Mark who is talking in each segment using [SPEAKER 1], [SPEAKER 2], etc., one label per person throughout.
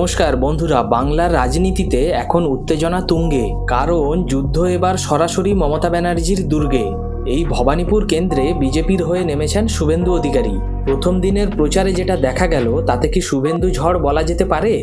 [SPEAKER 1] নমস্কার বন্ধুরা, বাংলার রাজনীতিতে এখন উত্তেজনা তুঙ্গে, কারণ যুদ্ধ এবার সরাসরি মমতা ব্যানার্জির দুর্গে। এই ভবানীপুর কেন্দ্রে বিজেপির হয়ে নেমেছেন শুভেন্দু অধিকারী। প্রথম দিনের প্রচারে যেটা দেখা গেল তাতে কি শুভেন্দু ঝড় বলা যেতে পারে?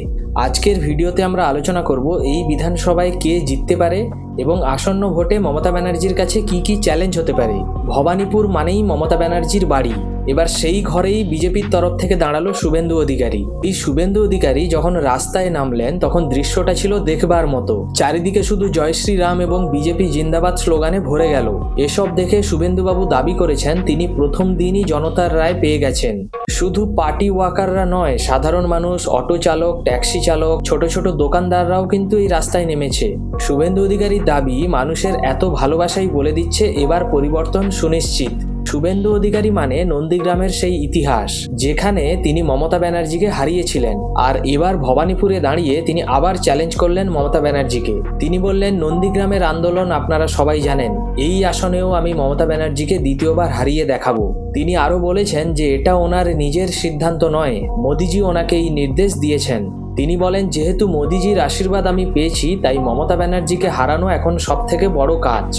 [SPEAKER 1] আজকের ভিডিওতে আমরা আলোচনা করব এই বিধানসভায় কে জিততে পারে এবং আসন্ন ভোটে মমতা ব্যানার্জির কাছে কি কি চ্যালেঞ্জ হতে পারে। ভবানীপুর মানেই মমতা ব্যানার্জির বাড়ি। এবার সেই ঘরেই বিজেপির তরফ থেকে দাঁড়ালো শুভেন্দু অধিকারী। এই শুভেন্দু অধিকারী যখন রাস্তায় নামলেন তখন দৃশ্যটা ছিল দেখবার মতো। চারিদিকে শুধু জয় শ্রীরাম এবং বিজেপি জিন্দাবাদ স্লোগানে ভরে গেল। এসব দেখে শুভেন্দুবাবু দাবি করেছেন তিনি প্রথম দিনই জনতার রায় পেয়ে গেছেন। শুধু পার্টি ওয়াকাররা নয়, সাধারণ মানুষ, অটো চালক, ট্যাক্সি চালক, ছোট ছোট দোকানদাররাও কিন্তু এই রাস্তায় নেমেছে। শুভেন্দু অধিকারীর দাবি মানুষের এত ভালোবাসাই বলে দিচ্ছে এবার পরিবর্তন সুনিশ্চিত। শুভেন্দু অধিকারী মানে নন্দীগ্রামের সেই ইতিহাস যেখানে তিনি মমতা ব্যানার্জিকে হারিয়েছিলেন, আর এবার ভবানীপুরে দাঁড়িয়ে তিনি আবার চ্যালেঞ্জ করলেন মমতা ব্যানার্জিকে। তিনি বললেন, নন্দীগ্রামের আন্দোলন আপনারা সবাই জানেন, এই আসনেও আমি মমতা ব্যানার্জিকে দ্বিতীয়বার হারিয়ে দেখাবো। তিনি আরও বলেছেন যে এটা ওনার নিজের সিদ্ধান্ত নয়, মোদিজি ওনাকে এই নির্দেশ দিয়েছেন। তিনি বলেন, যেহেতু মোদিজির আশীর্বাদ আমি পেয়েছি তাই মমতা ব্যানার্জিকে হারানো এখন সবথেকে বড় কাজ।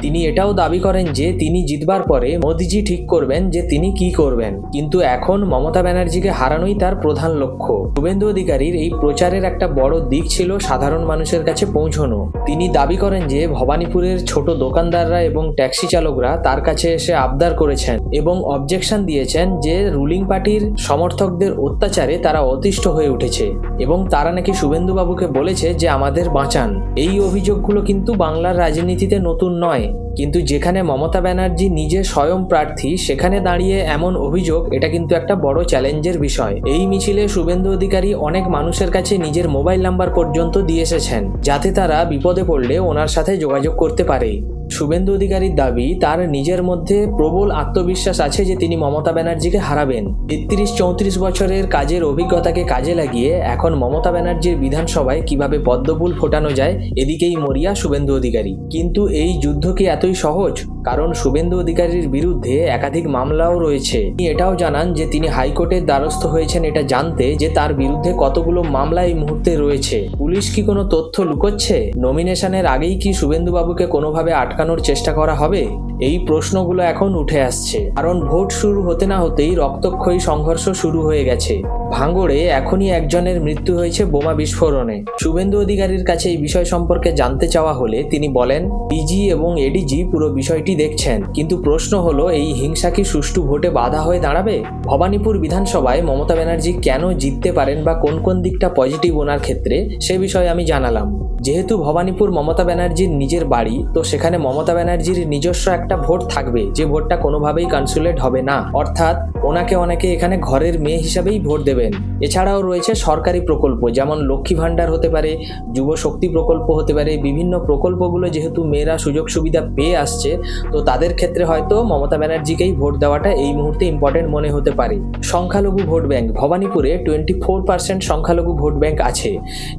[SPEAKER 1] তিনি এটাও দাবি করেন যে তিনি জিতবার পরে মোদিজি ঠিক করবেন যে তিনি কি করবেন, কিন্তু এখন মমতা ব্যানার্জিকে হারানোই তার প্রধান লক্ষ্য। শুভেন্দু অধিকারীর এই প্রচারের একটা বড় দিক ছিল সাধারণ মানুষের কাছে পৌঁছানো। তিনি দাবি করেন যে ভবানীপুরের ছোট দোকানদাররা এবং ট্যাক্সি চালকরা তার কাছে এসে আবদার করেছেন এবং অবজেকশন দিয়েছেন যে রুলিং পার্টির সমর্থকদের অত্যাচারে তারা অতিষ্ঠ হয়ে উঠেছে এবং তারা নাকি শুভেন্দুবাবুকে বলেছে যে আমাদের বাঁচান। এই অভিযোগগুলো কিন্তু বাংলার রাজনীতিতে নতুন নয়, কিন্তু যেখানে মমতা ব্যানার্জি নিজে স্বয়ং প্রার্থী সেখানে দাঁড়িয়ে এমন অভিযোগ, এটা কিন্তু একটা বড় চ্যালেঞ্জের বিষয়। এই মিছিলে শুভেন্দু অধিকারী অনেক মানুষের কাছে নিজের মোবাইল নাম্বার পর্যন্ত দিয়ে এসেছেন যাতে তারা বিপদে পড়লে ওনার সাথে যোগাযোগ করতে পারে। শুভেন্দু অধিকারীর দাবি তার নিজের মধ্যে প্রবল আত্মবিশ্বাস আছে যে তিনি মমতা ব্যানার্জিকে হারাবেন। 33-34 বছরের কাজের অভিজ্ঞতাকে কাজে লাগিয়ে এখন মমতা ব্যানার্জির বিধানসভায় কিভাবে পদ্মফুল ফোটানো যায় এদিকেই মরিয়া শুভেন্দু অধিকারী। কিন্তু এই যুদ্ধ কি এতই সহজ? কারণ শুভেন্দু অধিকারীর বিরুদ্ধে একাধিক মামলাও রয়েছে। তিনি এটাও জানান যে তিনি হাইকোর্টের দ্বারস্থ হয়েছেন এটা জানতে যে তার বিরুদ্ধে কতগুলো মামলা এই মুহূর্তে রয়েছে। পুলিশ কি কোনো তথ্য লুকোচ্ছে? নমিনেশনের আগেই কি শুভেন্দুবাবুকে কোনোভাবে আটকানোর চেষ্টা করা হবে? এই প্রশ্নগুলো এখন উঠে আসছে, কারণ ভোট শুরু হতে না হতেই রক্তক্ষয়ী সংঘর্ষ শুরু হয়ে গেছে। ভাঙড়ে এখনই একজনের মৃত্যু হয়েছে বোমা বিস্ফোরণে। শুভেন্দু অধিকারীর কাছে এই বিষয় সম্পর্কে জানতে চাওয়া হলে তিনি বলেন, ডিজি এবং এডিজি পুরো বিষয়টি দেখছেন, কিন্তু প্রশ্ন হলো এই হিংসা কি সুষ্ঠু ভোটে বাধা হয়ে দাঁড়াবে? ভবানীপুর বিধানসভায় মমতা ব্যানার্জি কেন জিততে পারেন বা কোন কোন দিকটা পজিটিভ ওনার ক্ষেত্রে, সে বিষয়ে আমি জানালাম। যেহেতু ভবানীপুর মমতা ব্যানার্জির নিজের বাড়ি, তো সেখানে মমতা ব্যানার্জির নিজস্ব একটা ভোট থাকবে, যে ভোটটা কোনোভাবেই কনসুলেট হবে না, অর্থাৎ ওনাকে অনেকে এখানে ঘরের মেয়ে হিসাবেই ভোট দেবেন। এছাড়াও রয়েছে সরকারি প্রকল্প, যেমন লক্ষ্মী ভাণ্ডার হতে পারে, যুব শক্তি প্রকল্প হতে পারে। বিভিন্ন প্রকল্পগুলো যেহেতু মেয়েরা সুযোগ সুবিধা পেয়ে আসছে, তো তাদের ক্ষেত্রে হয়তো মমতা ব্যানার্জিকেই ভোট দেওয়াটা এই মুহূর্তে ইম্পর্টেন্ট মনে হতে পারে। সংখ্যালঘু ভোট ব্যাংক, ভবানীপুরে 24% সংখ্যালঘু ভোট ব্যাংক আছে।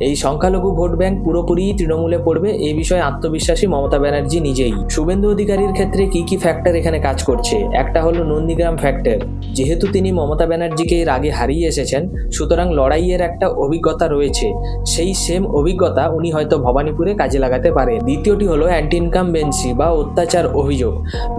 [SPEAKER 1] এই সংখ্যালঘু ভোট ব্যাংক পুরোপুরি তৃণমূলে পড়বে, এই বিষয়ে আত্মবিশ্বাসী মমতা ব্যানার্জি নিজেই। শুভেন্দু অধিকারীর ক্ষেত্রে কি কি ফ্যাক্টর এখানে কাজ করছে? একটা হলো নন্দীগ্রাম ফ্যাক্টর। যেহেতু তিনি মমতা ব্যানার্জিকে এর আগে হারিয়ে এসেছেন, সুতরাং লড়াইয়ের একটা অভিজ্ঞতা রয়েছে। সেই সেম অভিজ্ঞতা উনি হয়তো ভবানীপুরে কাজে লাগাতে পারেন। দ্বিতীয়টি হলো অ্যান্টি ইনকামবেন্সি বা অত্যাচার অভিযোগ।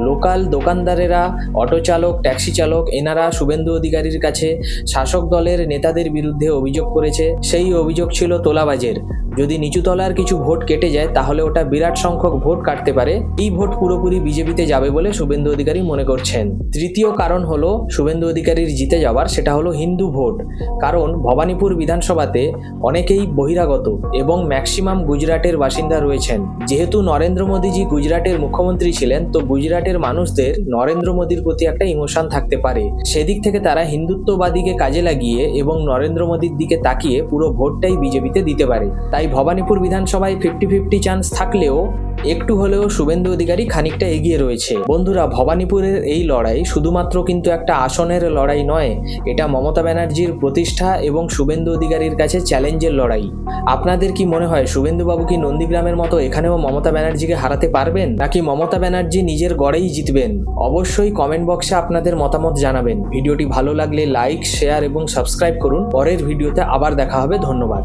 [SPEAKER 1] লোকাল দোকানদারেরা, অটো চালক, ট্যাক্সি চালক, এনারা শুভেন্দু অধিকারীর কাছে শাসক দলের নেতাদের বিরুদ্ধে অভিযোগ করেছে। সেই অভিযোগ ছিল তোলাবাজের। যদি নিচুতলার কিছু ভোট কেটে যায় তাহলে ওটা বিরাট সংখ্যক ভোট কাটতে পারে। এই ভোট পুরোপুরি বিজেপিতে যাবে বলে শুভেন্দু অধিকারী মনে করছেন। তৃতীয় কারণ হলো শুভেন্দু অধিকারীর জিতে যাওয়ার, সেটা হলো হিন্দু ভোট। কারণ ভবানীপুর বিধানসভাতে অনেকেই বহিরাগত এবং ম্যাক্সিমাম গুজরাটের বাসিন্দা রয়েছেন। যেহেতু নরেন্দ্র মোদীজি গুজরাটের মুখ্যমন্ত্রী ছিলেন, তো গুজরাটের মানুষদের নরেন্দ্র মোদীর প্রতি একটা ইমোশন থাকতে পারে। সেদিক থেকে তারা হিন্দুত্ববাদীকে কাজে লাগিয়ে এবং নরেন্দ্র মোদীর দিকে তাকিয়ে পুরো ভোটটাই বিজেপিতে দিতে পারে। তাই ভবানীপুর বিধানসভায় 50-50 চান্স থাকলেও একটু হলেও শুভেন্দু অধিকারী খানিকটা এগিয়ে রয়েছে। বন্ধুরা, ভবানীপুরের এই লড়াই শুধুমাত্র কিন্তু একটা আসনের লড়াই নয়, এটা মমতা ব্যানার্জির প্রতিষ্ঠা এবং শুভেন্দু অধিকারীর কাছে চ্যালেঞ্জের লড়াই। আপনাদের কি মনে হয় শুভেন্দুবাবু কি নন্দীগ্রামের মতো এখানেও মমতা ব্যানার্জিকে হারাতে পারবেন, নাকি মমতা ব্যানার্জি নিজের গড়েই জিতবেন? অবশ্যই কমেন্ট বক্সে আপনাদের মতামত জানাবেন। ভিডিওটি ভালো লাগলে লাইক, শেয়ার এবং সাবস্ক্রাইব করুন। পরের ভিডিওতে আবার দেখা হবে। ধন্যবাদ।